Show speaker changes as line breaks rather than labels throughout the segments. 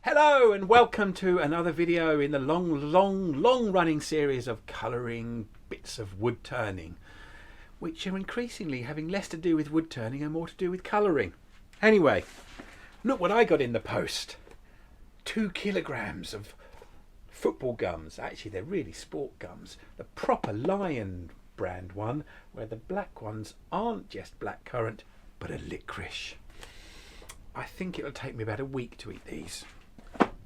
Hello and welcome to another video in the long running series of colouring bits of wood turning, which are increasingly having less to do with wood turning and more to do with colouring. Anyway, look what I got in the post. 2 kilograms of football gums. Actually, they're really sport gums. The proper Lion brand one, where the black ones aren't just blackcurrant, but a licorice. I think it'll take me about a week to eat these.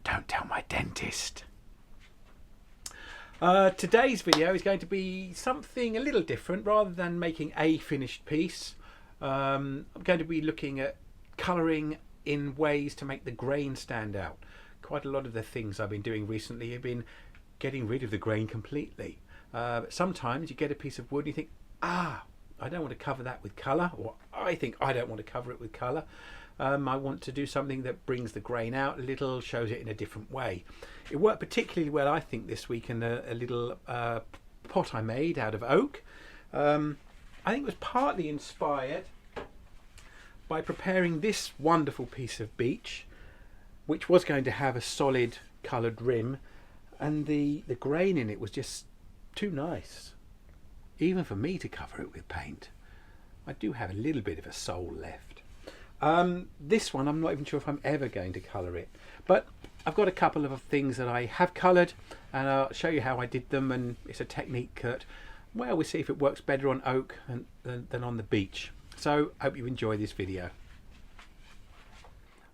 Don't tell my dentist. Today's video is going to be something a little different. Rather than making a finished piece, I'm going to be looking at colouring in ways to make the grain stand out. Quite a lot of the things I've been doing recently have been getting rid of the grain completely. But sometimes you get a piece of wood and you think, I don't want to cover that with colour, or I think I don't want to cover it with colour. I want to do something that brings the grain out a little, shows it in a different way. It worked particularly well, I think, this week in a little pot I made out of oak. I think it was partly inspired by preparing this wonderful piece of beech, which was going to have a solid coloured rim, and the grain in it was just too nice, even for me to cover it with paint. I do have a little bit of a soul left. This one, I'm not even sure if I'm ever going to colour it, but I've got a couple of things that I have coloured, and I'll show you how I did them. And it's a technique that, well, we'll see if it works better on oak than on the beech. So I hope you enjoy this video.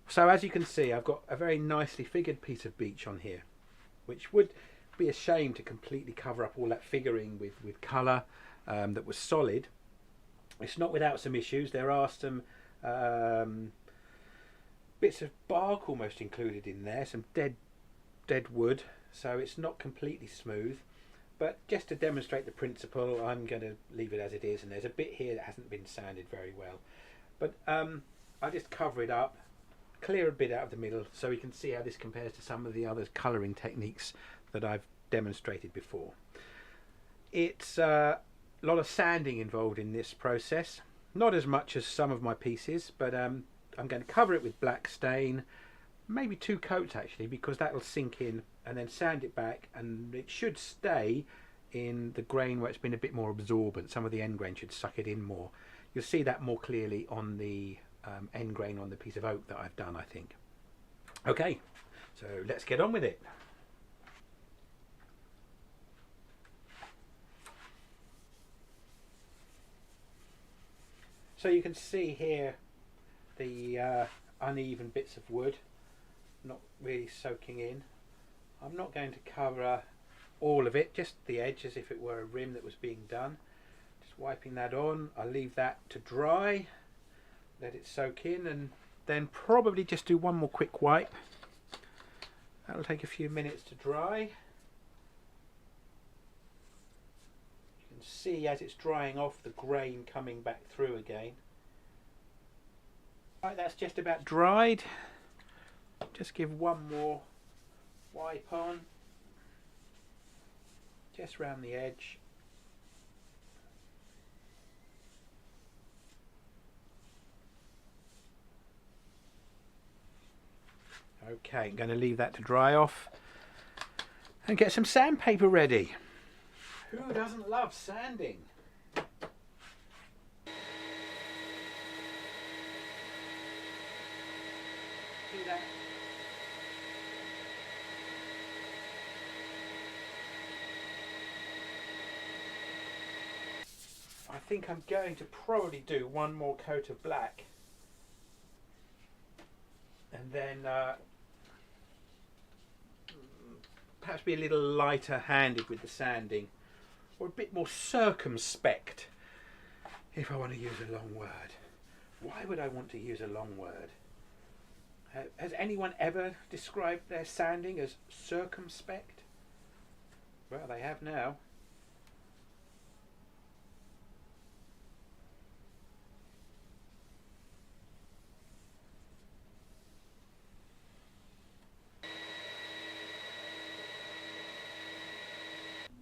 So as you can see, I've got a very nicely figured piece of beech on here, which would be a shame to completely cover up all that figuring with colour that was solid. It's not without some issues. There are some bits of bark almost included in there, some dead wood, so it's not completely smooth. But just to demonstrate the principle, I'm going to leave it as it is, and there's a bit here that hasn't been sanded very well. But I just cover it up, clear a bit out of the middle, so we can see how this compares to some of the other colouring techniques that I've demonstrated before. It's a lot of sanding involved in this process. Not as much as some of my pieces, but I'm going to cover it with black stain, maybe 2 coats actually, because that will sink in, and then sand it back, and it should stay in the grain where it's been a bit more absorbent. Some of the end grain should suck it in more. You'll see that more clearly on the end grain on the piece of oak that I've done, I think. Okay, so let's get on with it. So you can see here the uneven bits of wood not really soaking in. I'm not going to cover all of it, just the edge as if it were a rim that was being done. Just wiping that on. I'll leave that to dry, let it soak in, and then probably just do one more quick wipe. That'll take a few minutes to dry. See as it's drying off, the grain coming back through again. Right, that's just about dried. Just give one more wipe on, just round the edge. Okay, I'm going to leave that to dry off and get some sandpaper ready. Who doesn't love sanding? Do that. I think I'm going to probably do one more coat of black, and then perhaps be a little lighter handed with the sanding, or a bit more circumspect, if I want to use a long word. Why would I want to use a long word? Has anyone ever described their sanding as circumspect? Well, they have now.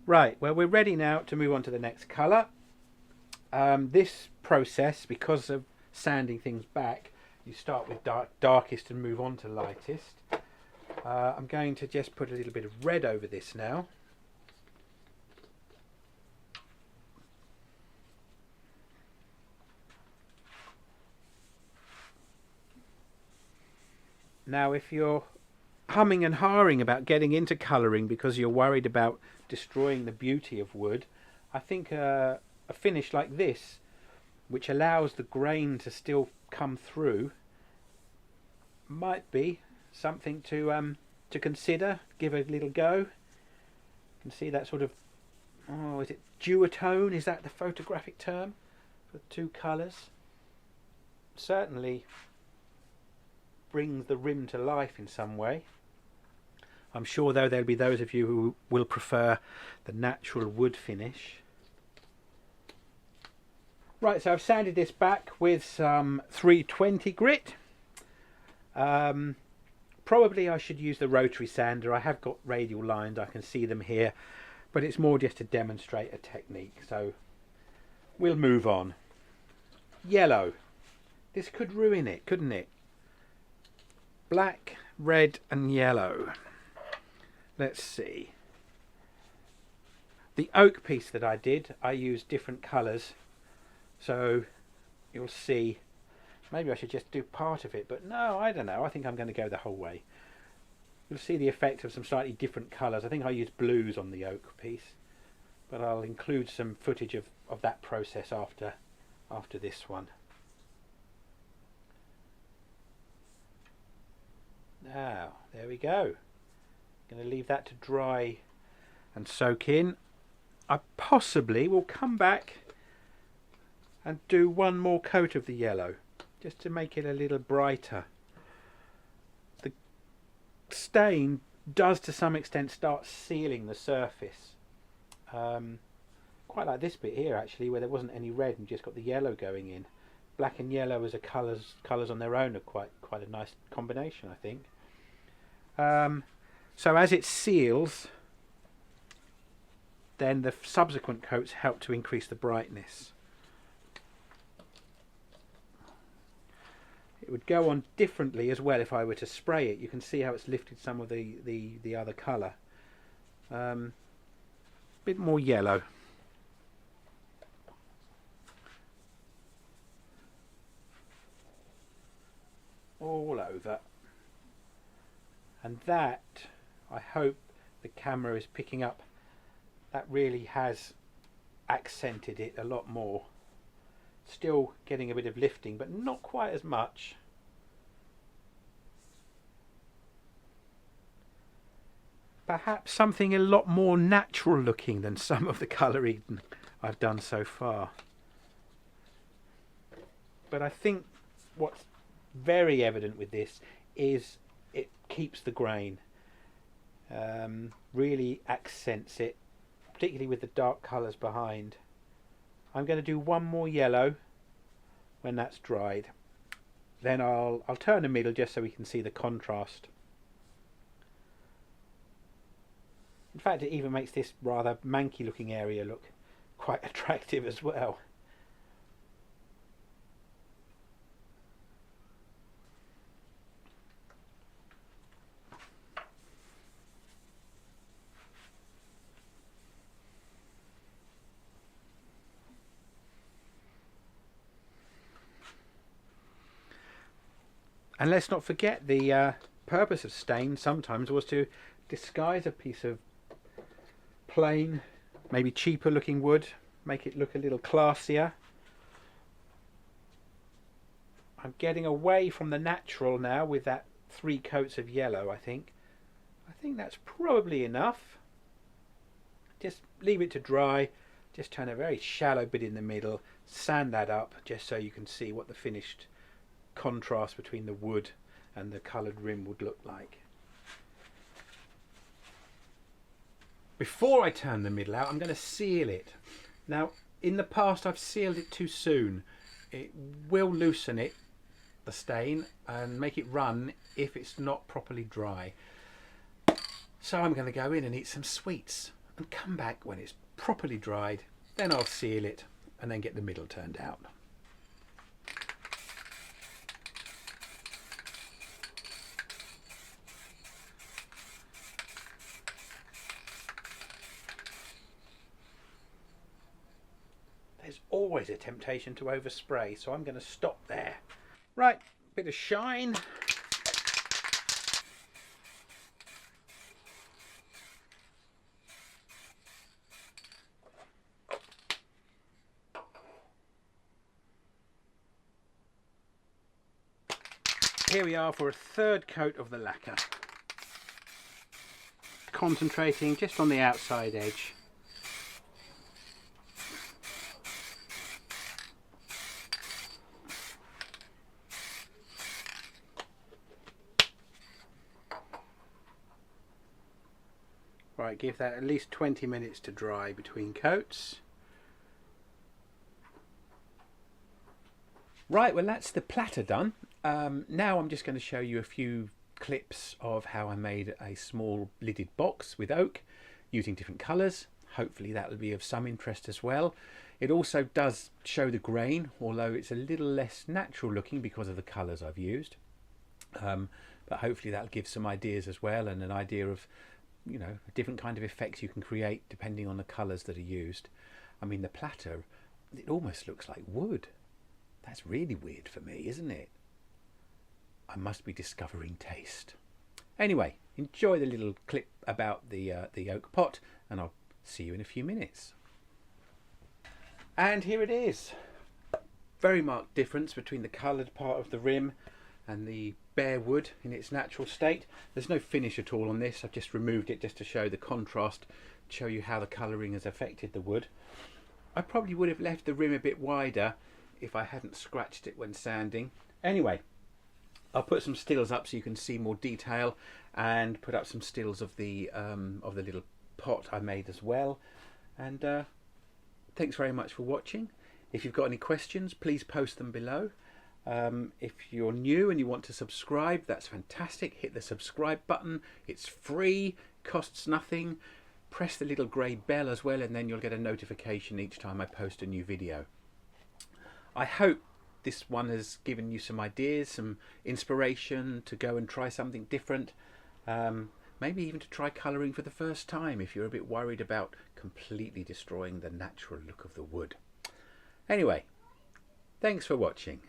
Right, well, we're ready now to move on to the next colour. This process, because of sanding things back, you start with darkest and move on to lightest. I'm going to just put a little bit of red over this now. Now if you're humming and hawing about getting into colouring because you're worried about destroying the beauty of wood, I think a finish like this, which allows the grain to still come through, might be something to consider. Give a little go. You can see that sort of, oh, is it duotone? Is that the photographic term for two colours? Certainly brings the rim to life in some way. I'm sure though there'll be those of you who will prefer the natural wood finish. Right, so I've sanded this back with some 320 grit. Probably I should use the rotary sander. I have got radial lines, I can see them here, but it's more just to demonstrate a technique, so we'll move on. Yellow. This could ruin it, couldn't it? Black, red and yellow. Let's see. The oak piece that I did, I used different colours, so you'll see. Maybe I should just do part of it, but no, I don't know. I think I'm going to go the whole way. You'll see the effect of some slightly different colours. I think I used blues on the oak piece, but I'll include some footage of that process after this one. Now, there we go. Going to leave that to dry and soak in. I possibly will come back and do one more coat of the yellow, just to make it a little brighter. The stain does to some extent start sealing the surface. Quite like this bit here actually, where there wasn't any red and just got the yellow going in. Black and yellow as a colours on their own are quite a nice combination, I think. So as it seals, then the subsequent coats help to increase the brightness. It would go on differently as well if I were to spray it. You can see how it's lifted some of the other colour. Bit more yellow. All over. And that, I hope the camera is picking up, that really has accented it a lot more. Still getting a bit of lifting, but not quite as much. Perhaps something a lot more natural looking than some of the colouring I've done so far. But I think what's very evident with this is it keeps the grain, really accents it, particularly with the dark colours behind. I'm going to do one more yellow when that's dried. Then I'll turn the middle just so we can see the contrast. In fact, it even makes this rather manky looking area look quite attractive as well. And let's not forget the purpose of stain sometimes was to disguise a piece of plain, maybe cheaper looking wood, make it look a little classier. I'm getting away from the natural now with that 3 coats of yellow, I think. I think that's probably enough. Just leave it to dry, just turn a very shallow bit in the middle, sand that up just so you can see what the finished contrast between the wood and the coloured rim would look like. Before I turn the middle out, I'm going to seal it. Now, in the past I've sealed it too soon. It will loosen it, the stain, and make it run if it's not properly dry. So I'm going to go in and eat some sweets and come back when it's properly dried. Then I'll seal it and then get the middle turned out. always a temptation to overspray, so I'm going to stop there. Right, bit of shine. Here we are for a third coat of the lacquer. Concentrating just on the outside edge. Right, give that at least 20 minutes to dry between coats. Right, well that's the platter done. Now I'm just going to show you a few clips of how I made a small lidded box with oak using different colours. Hopefully that will be of some interest as well. It also does show the grain, although it's a little less natural looking because of the colours I've used. But hopefully that'll give some ideas as well, and an idea of, you know, different kind of effects you can create depending on the colours that are used. I mean, the platter, it almost looks like wood. That's really weird for me, isn't it? I must be discovering taste. Anyway, enjoy the little clip about the oak pot, and I'll see you in a few minutes. And here it is. Very marked difference between the coloured part of the rim and the bare wood in its natural state. There's no finish at all on this. I've just removed it just to show the contrast, show you how the colouring has affected the wood. I probably would have left the rim a bit wider if I hadn't scratched it when sanding. Anyway, I'll put some stills up so you can see more detail, and put up some stills of the little pot I made as well. And thanks very much for watching. If you've got any questions, please post them below. If you're new and you want to subscribe, that's fantastic. Hit the subscribe button. It's free, costs nothing. Press the little grey bell as well, and then you'll get a notification each time I post a new video. I hope this one has given you some ideas, some inspiration to go and try something different. Maybe even to try colouring for the first time if you're a bit worried about completely destroying the natural look of the wood. Anyway, thanks for watching.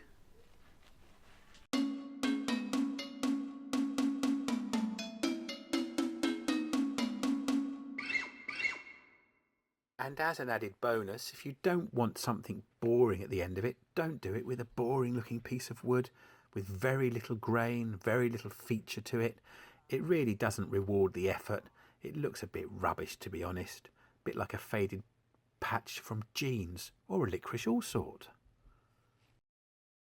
And as an added bonus, if you don't want something boring at the end of it, don't do it with a boring looking piece of wood with very little grain, very little feature to it. It really doesn't reward the effort. It looks a bit rubbish, to be honest. A bit like a faded patch from jeans or a licorice all sort.